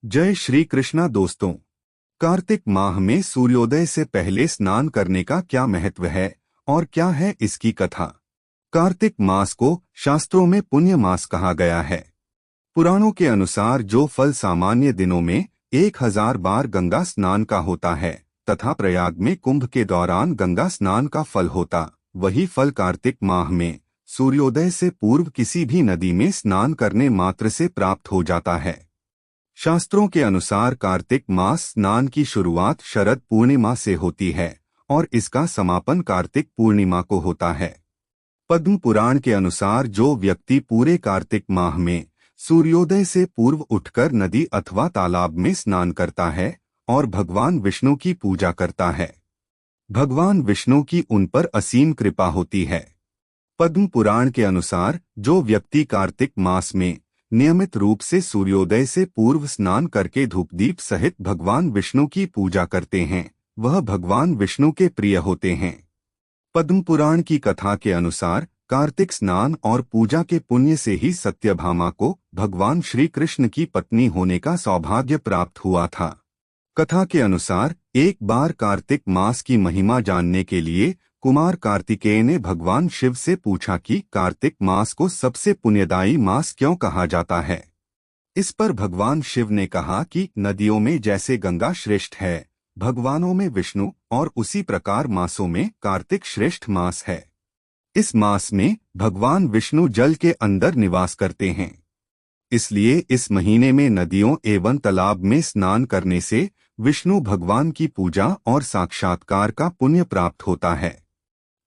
जय श्री कृष्णा दोस्तों। कार्तिक माह में सूर्योदय से पहले स्नान करने का क्या महत्व है और क्या है इसकी कथा। कार्तिक मास को शास्त्रों में पुण्य मास कहा गया है। पुराणों के अनुसार जो फल सामान्य दिनों में 1000 बार गंगा स्नान का होता है तथा प्रयाग में कुंभ के दौरान गंगा स्नान का फल होता, वही फल कार्तिक माह में सूर्योदय से पूर्व किसी भी नदी में स्नान करने मात्र से प्राप्त हो जाता है। शास्त्रों के अनुसार कार्तिक मास स्नान की शुरुआत शरद पूर्णिमा से होती है और इसका समापन कार्तिक पूर्णिमा को होता है। पद्म पुराण के अनुसार जो व्यक्ति पूरे कार्तिक माह में सूर्योदय से पूर्व उठकर नदी अथवा तालाब में स्नान करता है और भगवान विष्णु की पूजा करता है, भगवान विष्णु की उन पर असीम कृपा होती है। पद्म पुराण के अनुसार जो व्यक्ति कार्तिक मास में नियमित रूप से सूर्योदय से पूर्व स्नान करके धूपदीप सहित भगवान विष्णु की पूजा करते हैं, वह भगवान विष्णु के प्रिय होते हैं। पद्म पुराण की कथा के अनुसार कार्तिक स्नान और पूजा के पुण्य से ही सत्यभामा को भगवान श्री कृष्ण की पत्नी होने का सौभाग्य प्राप्त हुआ था। कथा के अनुसार एक बार कार्तिक मास की महिमा जानने के लिए कुमार कार्तिकेय ने भगवान शिव से पूछा कि कार्तिक मास को सबसे पुण्यदायी मास क्यों कहा जाता है। इस पर भगवान शिव ने कहा कि नदियों में जैसे गंगा श्रेष्ठ है, भगवानों में विष्णु और उसी प्रकार मासों में कार्तिक श्रेष्ठ मास है। इस मास में भगवान विष्णु जल के अंदर निवास करते हैं, इसलिए इस महीने में नदियों एवं तालाब में स्नान करने से विष्णु भगवान की पूजा और साक्षात्कार का पुण्य प्राप्त होता है।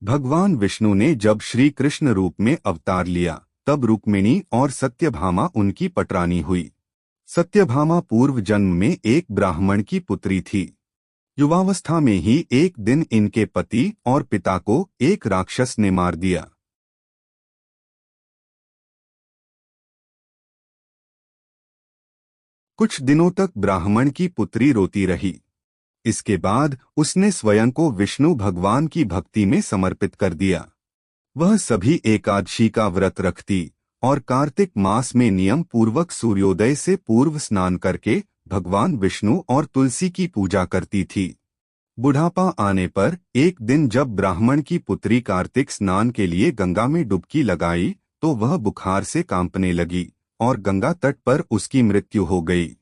भगवान विष्णु ने जब श्री कृष्ण रूप में अवतार लिया तब रुक्मिणी और सत्यभामा उनकी पटरानी हुई। सत्यभामा पूर्व जन्म में एक ब्राह्मण की पुत्री थी। युवावस्था में ही एक दिन इनके पति और पिता को एक राक्षस ने मार दिया। कुछ दिनों तक ब्राह्मण की पुत्री रोती रही। इसके बाद उसने स्वयं को विष्णु भगवान की भक्ति में समर्पित कर दिया। वह सभी एकादशी का व्रत रखती और कार्तिक मास में नियम पूर्वक सूर्योदय से पूर्व स्नान करके भगवान विष्णु और तुलसी की पूजा करती थी। बुढ़ापा आने पर एक दिन जब ब्राह्मण की पुत्री कार्तिक स्नान के लिए गंगा में डुबकी लगाई तो वह बुखार से कांपने लगी और गंगा तट पर उसकी मृत्यु हो गई।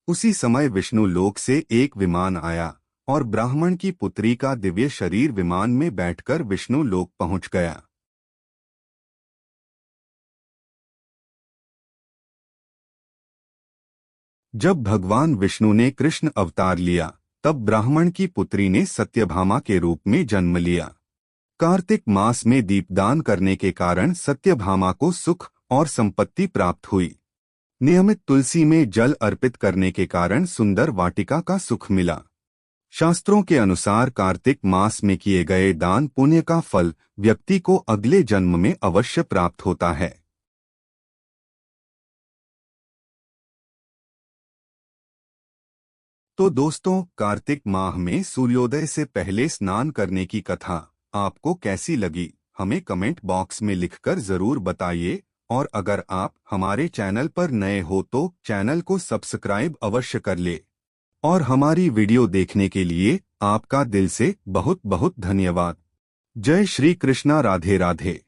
उसी समय विष्णु लोक से एक विमान आया और ब्राह्मण की पुत्री का दिव्य शरीर विमान में बैठकर विष्णु लोक पहुंच गया। जब भगवान विष्णु ने कृष्ण अवतार लिया तब ब्राह्मण की पुत्री ने सत्यभामा के रूप में जन्म लिया। कार्तिक मास में दीपदान करने के कारण सत्यभामा को सुख और संपत्ति प्राप्त हुई। नियमित तुलसी में जल अर्पित करने के कारण सुंदर वाटिका का सुख मिला। शास्त्रों के अनुसार कार्तिक मास में किए गए दान पुण्य का फल व्यक्ति को अगले जन्म में अवश्य प्राप्त होता है। तो दोस्तों, कार्तिक माह में सूर्योदय से पहले स्नान करने की कथा आपको कैसी लगी, हमें कमेंट बॉक्स में लिखकर जरूर बताइए। और अगर आप हमारे चैनल पर नए हो तो चैनल को सब्सक्राइब अवश्य कर ले। और हमारी वीडियो देखने के लिए आपका दिल से बहुत बहुत धन्यवाद। जय श्री कृष्णा। राधे राधे।